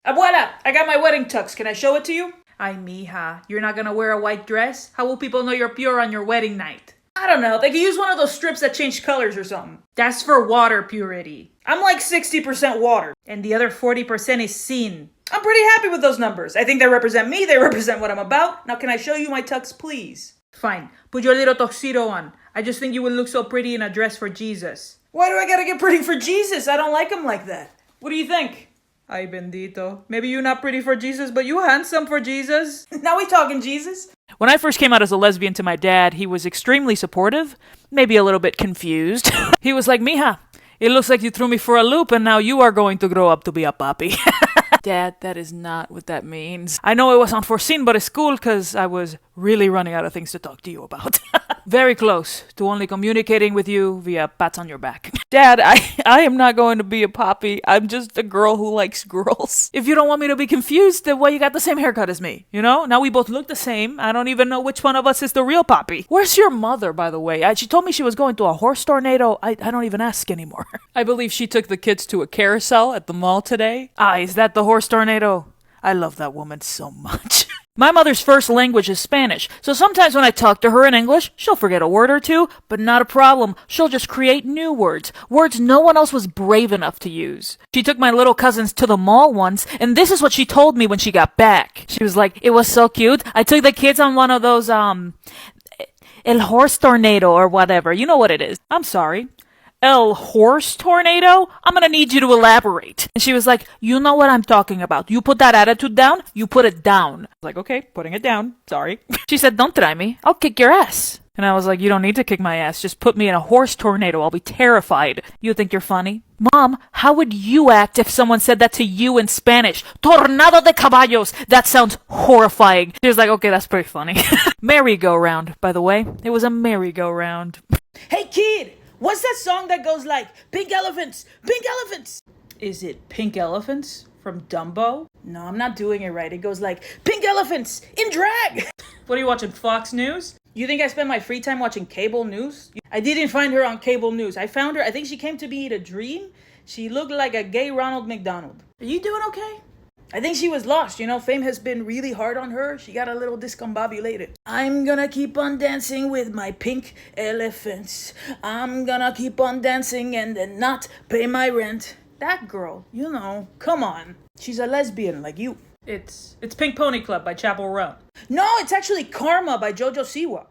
Abuela, I got my wedding tux. Can I show it to you? Ay, mija, you're not gonna wear a white dress? How will people know you're pure on your wedding night? I don't know. They could use one of those strips that change colors or something. That's for water purity. I'm like 60% water, and the other 40% is sin. I'm pretty happy with those numbers. I think they represent me, they represent what I'm about. Now can I show you my tux, please? Fine. Put your little tuxedo on. I just think you would look so pretty in a dress for Jesus. Why do I gotta get pretty for Jesus? I don't like him like that. What do you think? Ay, bendito. Maybe you're not pretty for Jesus, but you handsome for Jesus. Now we talking Jesus? When I first came out as a lesbian to my dad, he was extremely supportive, maybe a little bit confused. He was like, mija, it looks like you threw me for a loop and now you are going to grow up to be a papi. Dad, that is not what that means. I know it was unforeseen, but it's cool because I was really running out of things to talk to you about. Very close to only communicating with you via pats on your back. Dad, I am not going to be a poppy. I'm just a girl who likes girls. If you don't want me to be confused, then why you got the same haircut as me? You know? Now we both look the same. I don't even know which one of us is the real poppy. Where's your mother, by the way? She told me she was going to a horse tornado. I don't even ask anymore. I believe she took the kids to a carousel at the mall today. Ah, is that the horse tornado? I love that woman so much. My mother's first language is Spanish, so sometimes when I talk to her in English, she'll forget a word or two, but not a problem. She'll just create new words no one else was brave enough to use. She took my little cousins to the mall once, and this is what she told me when she got back. She was like, it was so cute. I took the kids on one of those, El Horse Tornado or whatever. You know what it is. I'm sorry. El Horse Tornado? I'm gonna need you to elaborate. And she was like, you know what I'm talking about. You put that attitude down, you put it down. I was like, okay, putting it down. Sorry. She said, don't try me. I'll kick your ass. And I was like, you don't need to kick my ass. Just put me in a horse tornado. I'll be terrified. You think you're funny? Mom, how would you act if someone said that to you in Spanish? Tornado de caballos. That sounds horrifying. She was like, okay, that's pretty funny. Merry-go-round, by the way. It was a merry-go-round. Hey, kid! What's that song that goes like, pink elephants, pink elephants? Is it Pink Elephants from Dumbo? No, I'm not doing it right. It goes like, pink elephants in drag. What are you watching, Fox News? You think I spend my free time watching cable news? I didn't find her on cable news. I found her, I think she came to me in a dream. She looked like a gay Ronald McDonald. Are you doing okay? I think she was lost. You know, fame has been really hard on her. She got a little discombobulated. I'm gonna keep on dancing with my pink elephants. I'm gonna keep on dancing and then not pay my rent. That girl, you know, come on. She's a lesbian like you. It's Pink Pony Club by Chappell Roan. No, it's actually Karma by Jojo Siwa.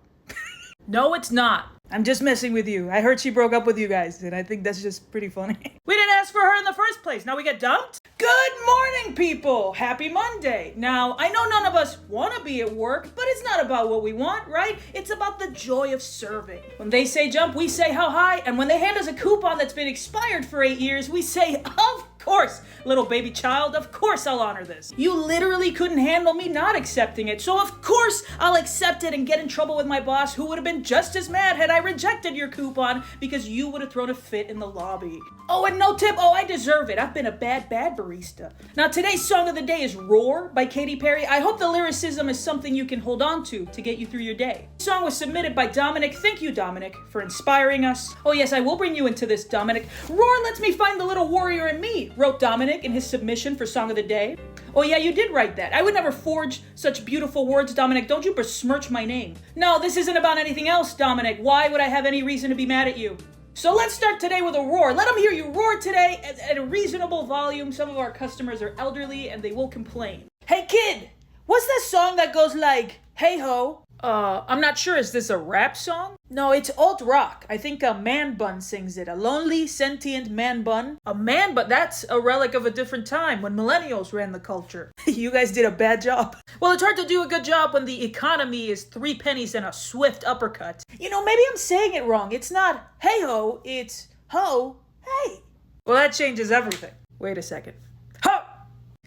No, it's not. I'm just messing with you. I heard she broke up with you guys, and I think that's just pretty funny. We didn't ask for her in the first place. Now we get dumped? Good morning, people! Happy Monday! Now, I know none of us want to be at work, but it's not about what we want, right? It's about the joy of serving. When they say jump, we say how high, and when they hand us a coupon that's been expired for 8 years, we say, of course, little baby child, of course I'll honor this. You literally couldn't handle me not accepting it, so of course I'll accept it and get in trouble with my boss, who would have been just as mad had I rejected your coupon because you would have thrown a fit in the lobby. Oh, and no tip. Oh, I deserve it. I've been a bad barista. Now, today's song of the day is Roar by Katy Perry. I hope the lyricism is something you can hold on to get you through your day. The song was submitted by Dominic. Thank you, Dominic, for inspiring us. Oh, yes, I will bring you into this, Dominic. Roar lets me find the little warrior in me, wrote Dominic in his submission for Song of the Day. Oh, yeah, you did write that. I would never forge such beautiful words, Dominic. Don't you besmirch my name. No, this isn't about anything else, Dominic. Why would I have any reason to be mad at you? So let's start today with a roar. Let them hear you roar today at a reasonable volume. Some of our customers are elderly and they will complain. Hey, kid, what's that song that goes like, hey ho? I'm not sure. Is this a rap song? No, it's alt rock. I think a man bun sings it. A lonely, sentient man bun. A man bun? That's a relic of a different time when millennials ran the culture. You guys did a bad job. Well, it's hard to do a good job when the economy is 3 pennies and a swift uppercut. You know, maybe I'm saying it wrong. It's not hey ho, it's ho, hey. Well, that changes everything. Wait a second. Ho,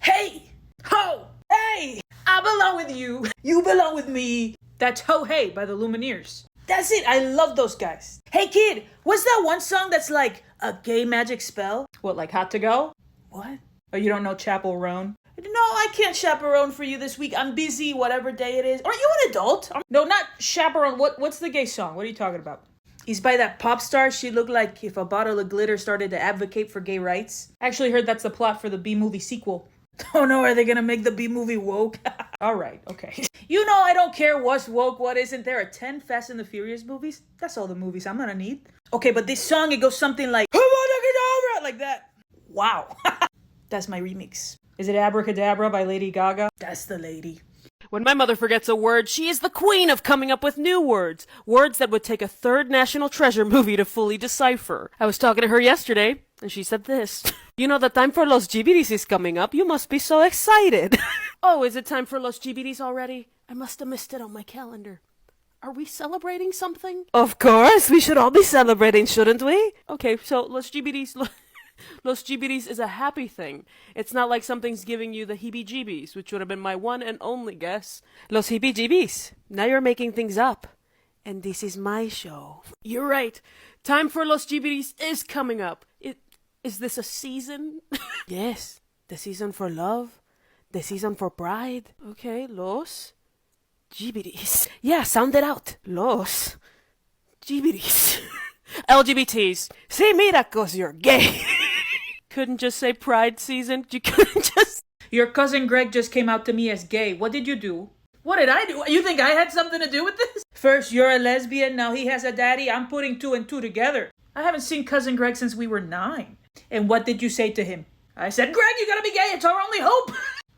hey, ho, hey. I belong with you. You belong with me. That's Ho Hey by the Lumineers. That's it. I love those guys. Hey, kid, what's that one song that's like a gay magic spell? What, like Hot to Go? What? Oh, you don't know Chappell Roan? No, I can't chaperone for you this week. I'm busy, whatever day it is. Aren't you an adult? No, not chaperone. What's the gay song? What are you talking about? He's by that pop star. She looked like if a bottle of glitter started to advocate for gay rights. I actually heard that's the plot for the B-movie sequel. Oh no, are they gonna make the B movie woke? Alright, okay. You know I don't care what's woke, what isn't. There are 10 Fast and the Furious movies. That's all the movies I'm gonna need. Okay, but this song, it goes something like, like that. Wow. That's my remix. Is it Abracadabra by Lady Gaga? That's the lady. When my mother forgets a word, she is the queen of coming up with new words. Words that would take a third National Treasure movie to fully decipher. I was talking to her yesterday, and she said this. You know the time for Los Gibiris is coming up. You must be so excited. Oh, is it time for Los Gibiris already? I must have missed it on my calendar. Are we celebrating something? Of course, we should all be celebrating, shouldn't we? Okay, so Los Gibiris... Los Gibiris is a happy thing. It's not like something's giving you the heebie-jeebies, which would have been my one and only guess. Los heebie-jeebies. Now you're making things up. And this is my show. You're right. Time for Los Gibiris is coming up. Is this a season? Yes. The season for love. The season for pride. Okay, Los Gibiris. Yeah, sound it out. Los Gibiris. LGBTs. See, mira, 'cause you're gay. Couldn't just say pride season? You couldn't just... Your cousin Greg just came out to me as gay. What did you do? What did I do? You think I had something to do with this? First, you're a lesbian. Now he has a daddy. I'm putting 2 and 2 together. I haven't seen cousin Greg since we were 9. And what did you say to him? I said, Greg, you gotta be gay. It's our only hope.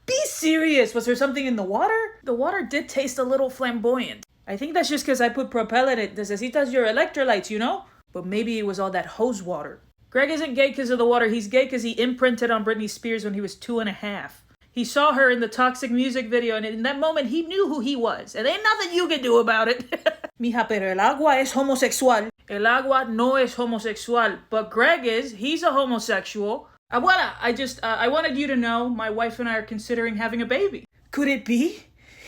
Be serious. Was there something in the water? The water did taste a little flamboyant. I think that's just because I put Propel in it. Necesitas your electrolytes, you know? But maybe it was all that hose water. Greg isn't gay because of the water. He's gay because he imprinted on Britney Spears when he was 2.5. He saw her in the Toxic music video, and in that moment, he knew who he was. And ain't nothing you can do about it. Mija, pero el agua es homosexual. El agua no es homosexual. But Greg is. He's a homosexual. I wanted you to know my wife and I are considering having a baby. Could it be?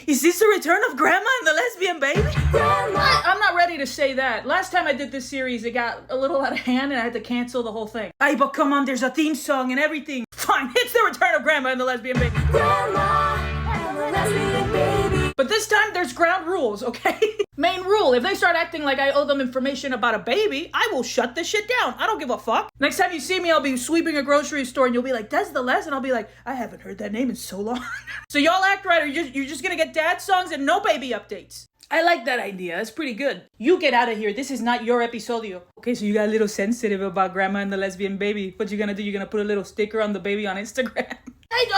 Is this the return of Grandma and the lesbian baby? I'm not ready to say that. Last time I did this series, it got a little out of hand and I had to cancel the whole thing. Ay, but come on, there's a theme song and everything. Fine, it's the return of Grandma and the lesbian baby. Grandma and the lesbian baby. But this time, there's ground rules, okay? Main rule, if they start acting like I owe them information about a baby, I will shut this shit down. I don't give a fuck. Next time you see me, I'll be sweeping a grocery store and you'll be like, that's the Les? And I'll be like, I haven't heard that name in so long. So y'all act right or you're just gonna get dad songs and no baby updates. I like that idea. It's pretty good. You get out of here. This is not your episodio. Okay, so you got a little sensitive about Grandma and the lesbian baby. What you gonna do? You're gonna put a little sticker on the baby on Instagram?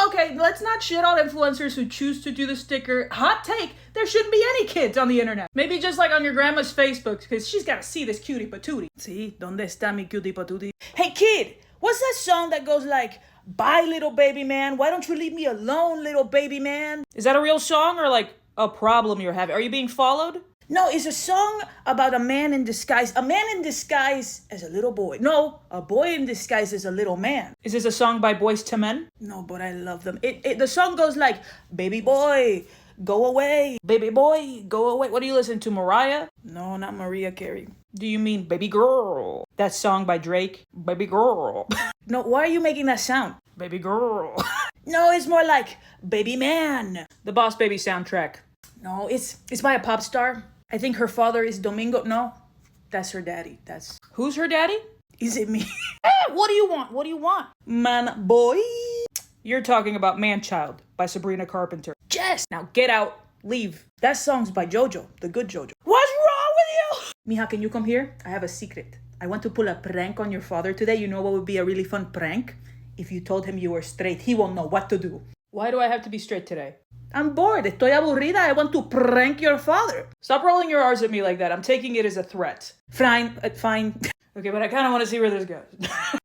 Okay, let's not shit on influencers who choose to do the sticker. Hot take, there shouldn't be any kids on the internet. Maybe just like on your grandma's Facebook, because she's gotta see this cutie patootie. See, ¿dónde está mi cutie patootie? Hey kid, what's that song that goes like, bye little baby man, why don't you leave me alone little baby man? Is that a real song or like a problem you're having? Are you being followed? No, it's a song about a man in disguise. A man in disguise as a little boy. No, a boy in disguise as a little man. Is this a song by Boyz II Men? No, but I love them. The song goes like, baby boy, go away. Baby boy, go away. What do you listen to, Mariah? No, not Mariah Carey. Do you mean Baby Girl? That song by Drake? Baby Girl. No, why are you making that sound? Baby Girl. No, it's more like Baby Man. The Boss Baby soundtrack. No, it's by a pop star. I think her father is Domingo. No, that's her daddy. Who's her daddy? Is it me? Hey, what do you want? What do you want? Man, boy. You're talking about Man Child by Sabrina Carpenter. Jess! Now get out. Leave. That song's by JoJo, the good JoJo. What's wrong with you? Mija, can you come here? I have a secret. I want to pull a prank on your father today. You know what would be a really fun prank? If you told him you were straight, he won't know what to do. Why do I have to be straight today? I'm bored. Estoy aburrida. I want to prank your father. Stop rolling your R's at me like that. I'm taking it as a threat. Fine. Okay, but I kind of want to see where this goes.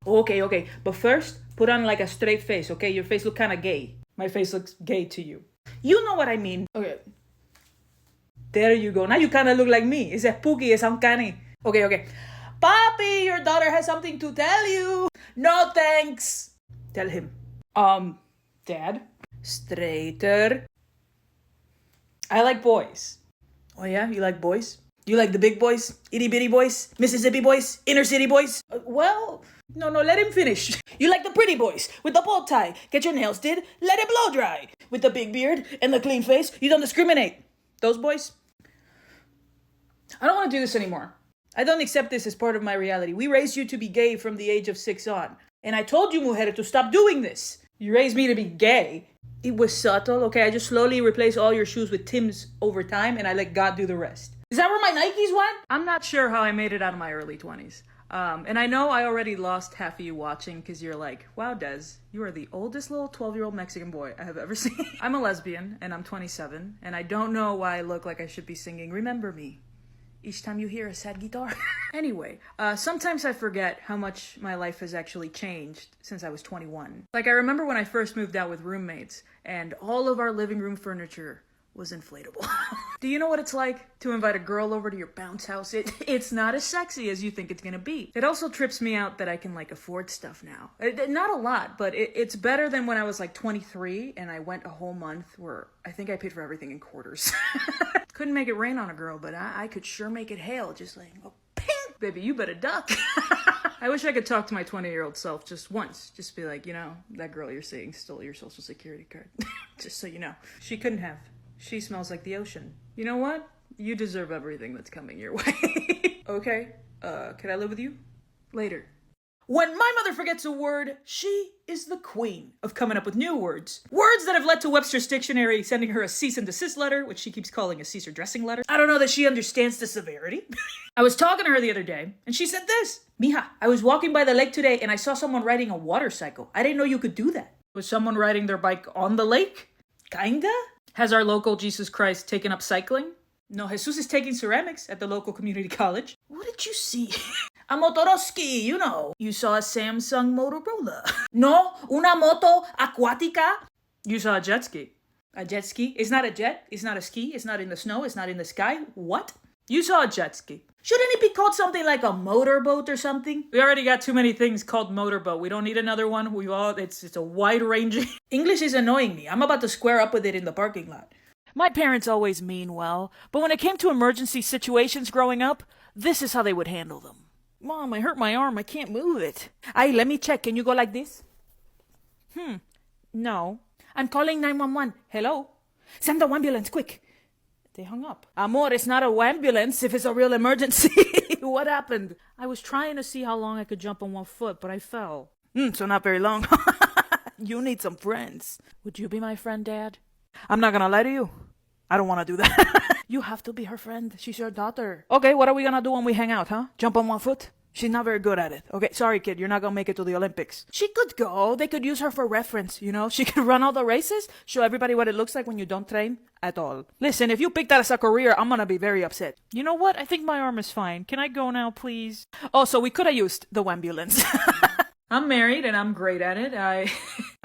Okay. But first, put on like a straight face, okay? Your face looks kind of gay. My face looks gay to you. You know what I mean. Okay. There you go. Now you kind of look like me. It's spooky. It's uncanny. Okay. Papi, your daughter has something to tell you. No thanks. Tell him. Dad? Straighter. I like boys. Oh yeah? You like boys? You like the big boys? Itty bitty boys? Mississippi boys? Inner city boys? Well, no, let him finish. You like the pretty boys with the bow tie. Get your nails did, let it blow dry. With the big beard and the clean face, you don't discriminate. Those boys? I don't want to do this anymore. I don't accept this as part of my reality. We raised you to be gay from the age of 6 on. And I told you, mujer, to stop doing this. You raised me to be gay. It was subtle, okay? I just slowly replaced all your shoes with Tim's over time, and I let God do the rest. Is that where my Nikes went? I'm not sure how I made it out of my early 20s. And I know I already lost half of you watching because you're like, wow, Des, you are the oldest little 12-year-old Mexican boy I have ever seen. I'm a lesbian, and I'm 27, and I don't know why I look like I should be singing Remember Me each time you hear a sad guitar. Anyway, sometimes I forget how much my life has actually changed since I was 21. Like, I remember when I first moved out with roommates, and all of our living room furniture was inflatable. Do you know what it's like to invite a girl over to your bounce house? It's not as sexy as you think it's gonna be. It also trips me out that I can, like, afford stuff now. Not a lot, but it's better than when I was, like, 23 and I went a whole month where I think I paid for everything in quarters. Couldn't make it rain on a girl, but I could sure make it hail, just like, oh, ping! Baby, you better duck. I wish I could talk to my 20-year-old self just once. Just be like, you know, that girl you're seeing stole your social security card. Just so you know. She couldn't have. She smells like the ocean. You know what? You deserve everything that's coming your way. Okay, can I live with you? Later. When my mother forgets a word, she is the queen of coming up with new words. Words that have led to Webster's Dictionary sending her a cease and desist letter, which she keeps calling a Caesar dressing letter. I don't know that she understands the severity. I was talking to her the other day, and she said this. Mija, I was walking by the lake today, and I saw someone riding a water cycle. I didn't know you could do that. Was someone riding their bike on the lake? Kinda? Has our local Jesus Christ taken up cycling? No, Jesus is taking ceramics at the local community college. What did you see? A Motoroski, you know. You saw a Samsung Motorola. No, una moto acuática. You saw a jet ski. A jet ski? It's not a jet. It's not a ski. It's not in the snow. It's not in the sky. What? You saw a jet ski. Shouldn't it be called something like a motorboat or something? We already got too many things called motorboat. We don't need another one. It's a wide-ranging... English is annoying me. I'm about to square up with it in the parking lot. My parents always mean well, but when it came to emergency situations growing up, this is how they would handle them. Mom, I hurt my arm. I can't move it. Ay, let me check. Can you go like this? No. I'm calling 911. Hello? Send the ambulance, quick. They hung up. Amor, it's not a ambulance if it's a real emergency. What happened? I was trying to see how long I could jump on one foot, but I fell. So not very long. You need some friends. Would you be my friend, Dad? I'm not gonna lie to you. I don't want to do that. You have to be her friend. She's your daughter. Okay, what are we gonna do when we hang out, huh? Jump on one foot? She's not very good at it. Okay, sorry, kid. You're not gonna make it to the Olympics. She could go. They could use her for reference, you know? She could run all the races, show everybody what it looks like when you don't train at all. Listen, if you pick that as a career, I'm gonna be very upset. You know what? I think my arm is fine. Can I go now, please? Oh, so we could have used the ambulance. I'm married and I'm great at it. I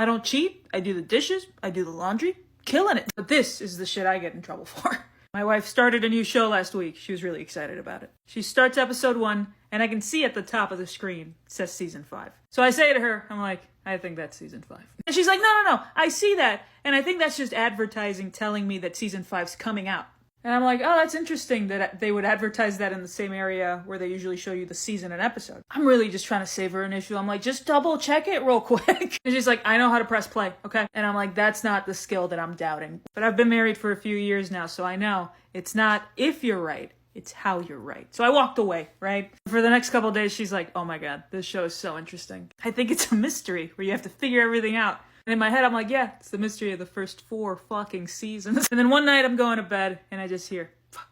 don't cheat. I do the dishes. I do the laundry. Killing it. But this is the shit I get in trouble for. My wife started a new show last week. She was really excited about it. She starts episode 1, and I can see at the top of the screen, it says season 5. So I say to her, I'm like, I think that's season 5. And she's like, no, I see that. And I think that's just advertising telling me that season 5's coming out. And I'm like, oh, that's interesting that they would advertise that in the same area where they usually show you the season and episode. I'm really just trying to save her an issue. I'm like, just double check it real quick. And she's like, I know how to press play, okay? And I'm like, that's not the skill that I'm doubting. But I've been married for a few years now, so I know it's not if you're right, it's how you're right. So I walked away, right? For the next couple of days, she's like, oh my God, this show is so interesting. I think it's a mystery where you have to figure everything out. And in my head, I'm like, yeah, it's the mystery of the first 4 fucking seasons. And then one night I'm going to bed and I just hear, fuck.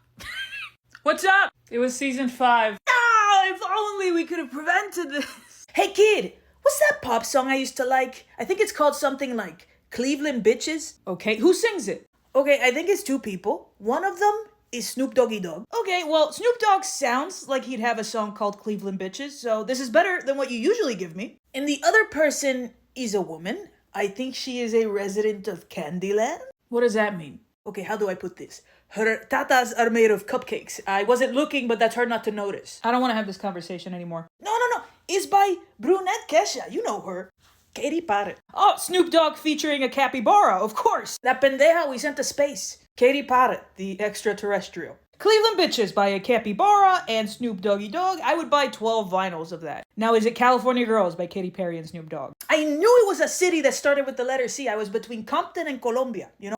What's up? It was season 5. Ah, if only we could have prevented this. Hey kid, what's that pop song I used to like? I think it's called something like Cleveland Bitches. Okay, who sings it? Okay, I think it's 2 people. One of them is Snoop Doggy Dogg. Okay, well, Snoop Dogg sounds like he'd have a song called Cleveland Bitches, so this is better than what you usually give me. And the other person is a woman. I think she is a resident of Candyland. What does that mean? Okay, how do I put this? Her tatas are made of cupcakes. I wasn't looking, but that's hard not to notice. I don't want to have this conversation anymore. No. It's by Brunette Kesha. You know her. Katy Perry. Oh, Snoop Dogg featuring a capybara, of course. That pendeja we sent to space. Katy Perry, the extraterrestrial. Cleveland Bitches by a capybara and Snoop Doggy Dogg. I would buy 12 vinyls of that. Now, is it California Girls by Katy Perry and Snoop Dogg? I knew it was a city that started with the letter C. I was between Compton and Colombia, you know?